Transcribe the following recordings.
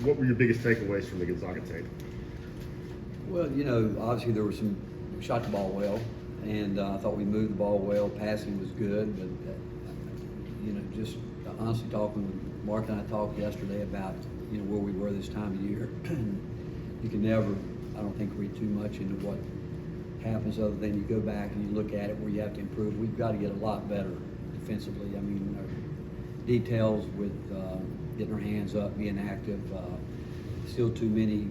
what were your biggest takeaways from the Gonzaga tape? Well, obviously there was we shot the ball well, and I thought we moved the ball well. Passing was good, but just honestly talking with Mark and I talked yesterday about where we were this time of year. You can never, I don't think, read too much into what happens other than you go back and you look at it where you have to improve. We've got to get a lot better defensively. I mean, our details with getting our hands up, being active, still too many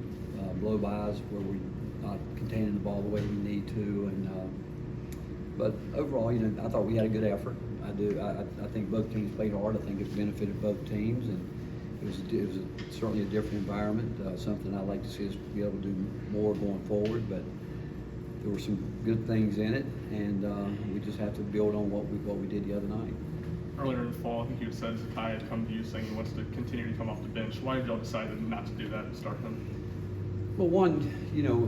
blow-bys where we're not containing the ball the way we need to. But overall, I thought we had a good effort. I do. I think both teams played hard. I think it benefited both teams, and it was certainly a different environment. Something I'd like to see us be able to do more going forward. But there were some good things in it, and we just have to build on what we did the other night. Earlier in the fall, I think you said Zakai had come to you saying he wants to continue to come off the bench. Why did y'all decide not to do that and start him? Well, one,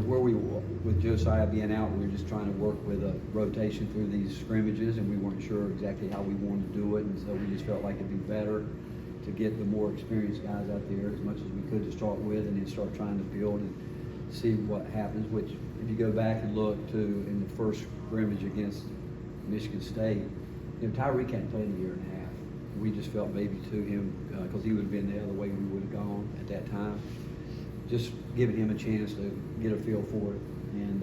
where we were with Josiah being out, we were just trying to work with a rotation through these scrimmages, and we weren't sure exactly how we wanted to do it, and so we just felt like it'd be better to get the more experienced guys out there as much as we could to start with, and then start trying to build and see what happens. Which, if you go back and look to in the first scrimmage against Michigan State, Tyreek hadn't played a year and a half. We just felt maybe to him, because he would have been the other way we would have gone at that time. Just giving him a chance to get a feel for it, and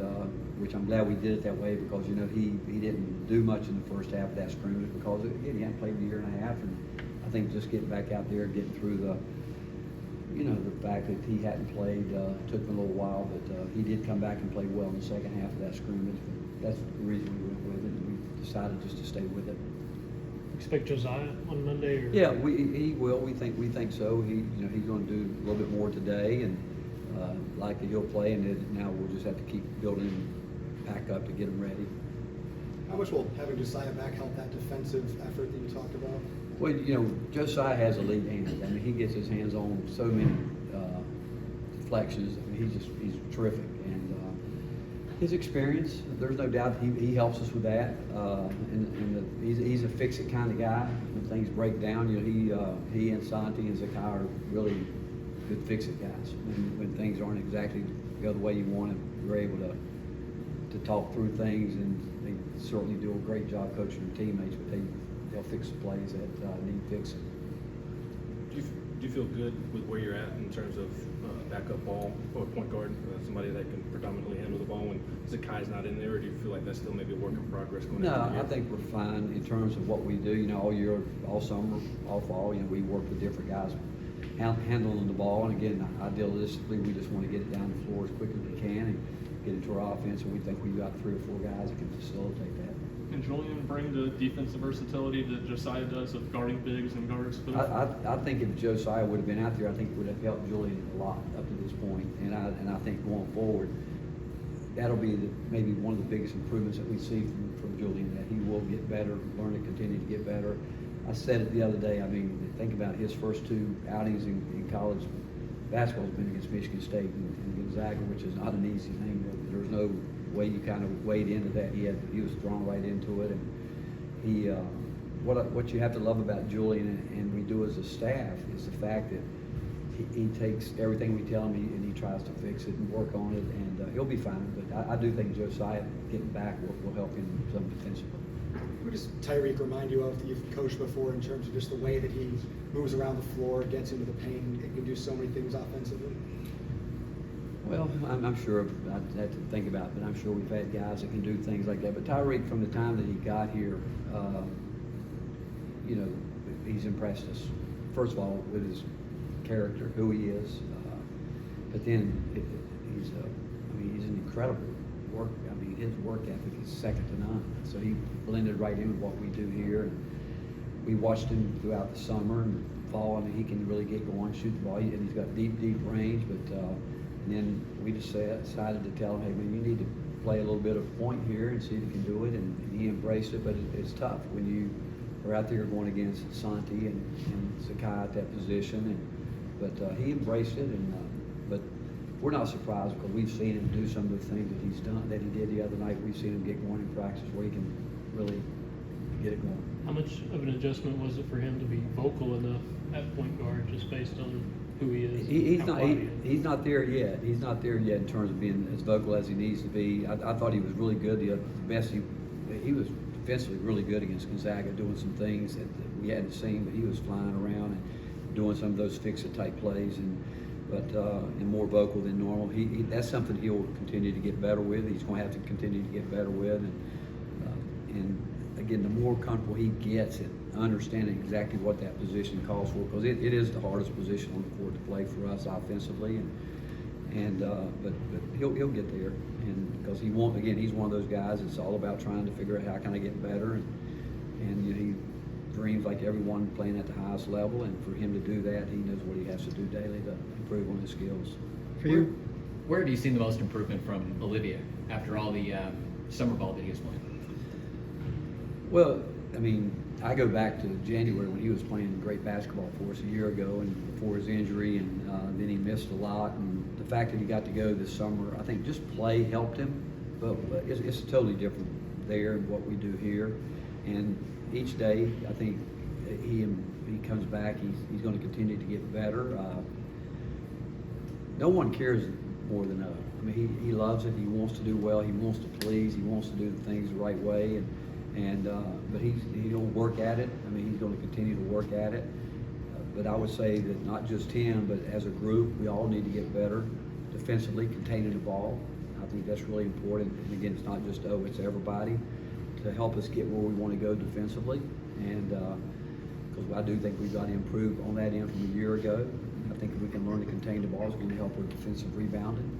which I'm glad we did it that way, because he didn't do much in the first half of that scrimmage because again he hadn't played a year and a half, and I think just getting back out there, getting through the fact that he hadn't played took him a little while, but he did come back and play well in the second half of that scrimmage. That's the reason we went with it, and we decided just to stay with it. Expect Josiah on Monday? Or? Yeah, he will. We think so. He's going to do a little bit more today, and likely he'll play. And then now we'll just have to keep building back up to get him ready. How much will having Josiah back help that defensive effort that you talked about? Well, Josiah has elite hands. I mean, he gets his hands on so many deflections. I mean, he's terrific, and his experience, there's no doubt he helps us with that. He's a fix-it kind of guy. When things break down, he and Santi and Zakai are really good fix-it guys. When things aren't exactly go the way you want them, you're able to talk through things, and they certainly do a great job coaching their teammates. But they'll fix the plays that need fixing. Do you feel good with where you're at in terms of backup ball or point guard, somebody that can predominantly handle the ball when Zakai's not in there, or do you feel like that's still maybe a work in progress going into the year? No, I think we're fine in terms of what we do. All year, all summer, all fall, we work with different guys handling the ball. And again, idealistically, we just want to get it down the floor as quick as we can and get into our offense. And we think we've got 3 or 4 guys that can facilitate that. Can Julian bring the defensive versatility that Josiah does of guarding bigs and guards? I think if Josiah would have been out there, I think it would have helped Julian a lot up to this point. And I think going forward, that'll be maybe one of the biggest improvements that we see from Julian, that he will get better, learn to continue to get better. I said it the other day, I mean, think about his first 2 outings in college basketball has been against Michigan State and Gonzaga, which is not an easy thing. There's no way you kind of wade into that. He was thrown right into it, and he what you have to love about Julian and we do as a staff is the fact that he takes everything we tell him and he tries to fix it and work on it, and he'll be fine. But I do think Josiah getting back will help him some defensively. Who does Tyreek remind you of that you've coached before in terms of just the way that he moves around the floor, gets into the paint, and can do so many things offensively? Well, I'm sure I'd have to think about it, but I'm sure we've had guys that can do things like that. But Tyreek, from the time that he got here, he's impressed us. First of all, with his character, who he is, but then he's an incredible worker. I mean, his work ethic is second to none. So he blended right in with what we do here. And we watched him throughout the summer and fall. I mean, he can really get going, shoot the ball, and he's got deep range. But and then we just decided to tell him, hey man, you need to play a little bit of point here and see if you can do it. And he embraced it, but it's tough when you are out there going against Santi and Zakai at that position. But he embraced it, but we're not surprised because we've seen him do some of the things that he's done, that he did the other night. We've seen him get going in practice where he can really get it going. How much of an adjustment was it for him to be vocal enough at point guard, just based on who he is? He's how not. quiet he is? He's not there yet. He's not there yet in terms of being as vocal as he needs to be. I thought he was really good. The best he was defensively really good against Gonzaga, doing some things that we hadn't seen. But he was flying around and doing some of those fix-it type plays, and more vocal than normal. He that's something he'll continue to get better with. He's going to have to continue to get better with, and again, the more comfortable he gets at understanding exactly what that position calls for, because it is the hardest position on the court to play for us offensively, but he'll get there, and because he's one of those guys. It's all about trying to figure out how can I get better, and you know, he dreams like everyone playing at the highest level, and for him to do that, he knows what he has to do daily to improve on his skills. For you, Where have you seen the most improvement from Olivia after all the summer ball that he was playing? Well, I mean, I go back to January when he was playing great basketball for us a year ago, and before his injury, and then he missed a lot. And the fact that he got to go this summer, I think just play helped him, but it's totally different there than what we do here. And each day, I think he comes back, he's going to continue to get better. No one cares more than us. I mean, he loves it. He wants to do well. He wants to please. He wants to do the things the right way. But he'll work at it. I mean, he's going to continue to work at it. But I would say that not just him, but as a group, we all need to get better defensively, containing the ball. I think that's really important. And again, it's not just it's everybody to help us get where we want to go defensively. And because I do think we've got to improve on that end from a year ago. I think if we can learn to contain the ball, it's going to help with defensive rebounding.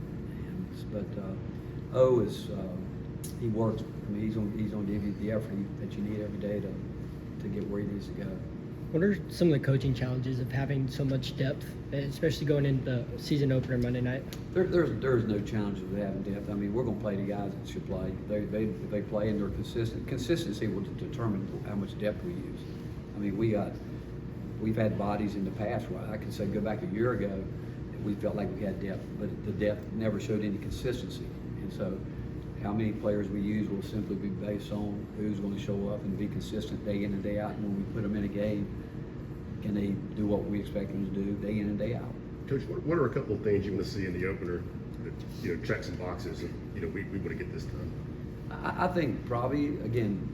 He works. I mean, he's going to give you the effort that you need every day to get where he needs to go. What are some of the coaching challenges of having so much depth, especially going into the season opener Monday night? There's no challenges with having depth. I mean, we're going to play the guys that should play. If they play and they're consistent, consistency will determine how much depth we use. I mean, we've had bodies in the past where I can say go back a year ago that we felt like we had depth, but the depth never showed any consistency. And so how many players we use will simply be based on who's going to show up and be consistent day in and day out. And when we put them in a game, can they do what we expect them to do day in and day out? Coach, what are a couple of things you want to see in the opener that check some boxes and we want to get this done? I think probably, again,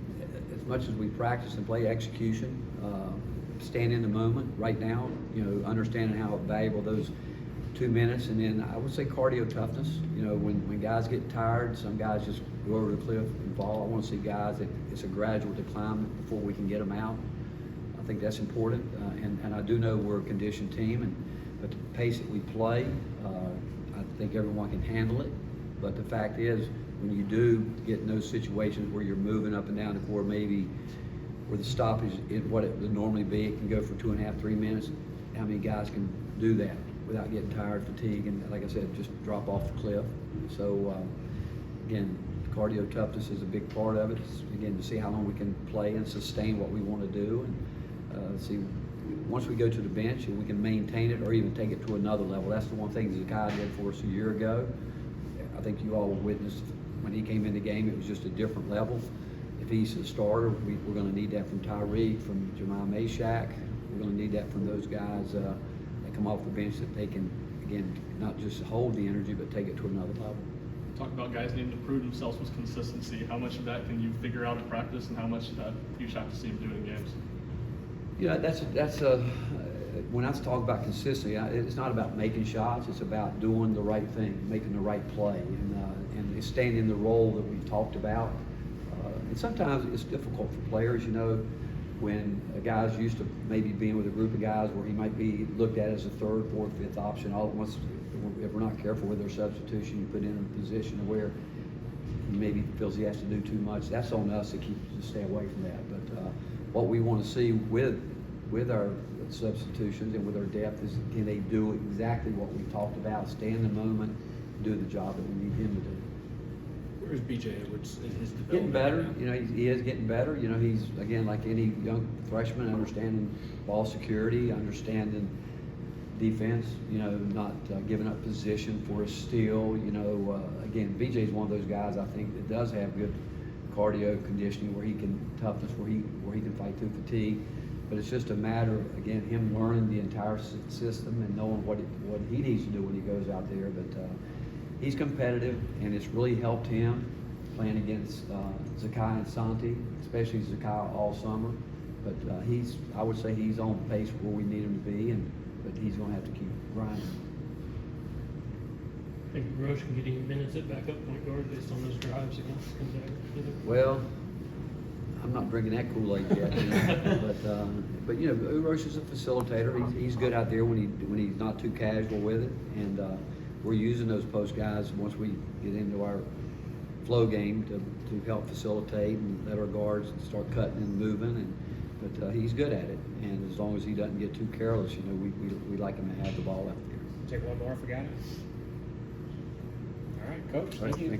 as much as we practice and play execution, stand in the moment right now, understanding how valuable those 2 minutes, and then I would say cardio toughness. When guys get tired, some guys just go over the cliff and fall. I want to see guys that it's a gradual decline before we can get them out. I think that's important, and I do know we're a conditioned team, but the pace that we play, I think everyone can handle it. But the fact is, when you do get in those situations where you're moving up and down the court, maybe where the stoppage is what it would normally be, it can go for 2.5, 3 minutes. How many guys can do that without getting tired, fatigue, and like I said, just drop off the cliff? So again, cardio toughness is a big part of it. Again, to see how long we can play and sustain what we want to do, and see once we go to the bench and we can maintain it or even take it to another level. That's the one thing that Zakai did for us a year ago. I think you all witnessed when he came in the game, it was just a different level. If he's the starter, we're going to need that from Tyreek, from Jemiah Meshack. We're going to need that from those guys that come off the bench, that they can, again, not just hold the energy, but take it to another level. Talk about guys needing to prove themselves with consistency. How much of that can you figure out in practice, and how much of that you just have to see them do in games? That's when I talk about consistency, it's not about making shots. It's about doing the right thing, making the right play, and staying in the role that we've talked about. And sometimes it's difficult for players, when a guy's used to maybe being with a group of guys where he might be looked at as a third, fourth, fifth option. All at once, if we're not careful with their substitution, you put in a position where he maybe feels he has to do too much. That's on us to stay away from that. But what we want to see with our substitutions and with our depth is, can they do exactly what we talked about, stay in the moment, do the job that we need him to do. Where's BJ Edwards in his development? Getting better, he is getting better. He's, again, like any young freshman, understanding ball security, understanding defense, not giving up position for a steal. Again, BJ's one of those guys I think that does have good cardio conditioning, where he can toughness, where he can fight through fatigue. But it's just a matter of, again, him learning the entire system and knowing what he needs to do when he goes out there. But he's competitive, and it's really helped him playing against Zakai and Santi, especially Zakai all summer. But I would say he's on pace where we need him to be, but he's going to have to keep grinding. Think Roche can get any minutes at backup point guard based on those drives against Gonzaga? either? Well, I'm not drinking that Kool-Aid yet, you know. but you know, Urosh is a facilitator. He's good out there when he's not too casual with it, and we're using those post guys once we get into our flow game to help facilitate and let our guards start cutting and moving. But he's good at it, and as long as he doesn't get too careless, you know, we like him to have the ball out there. Take one more for Ghana. All right, Coach. Thank you.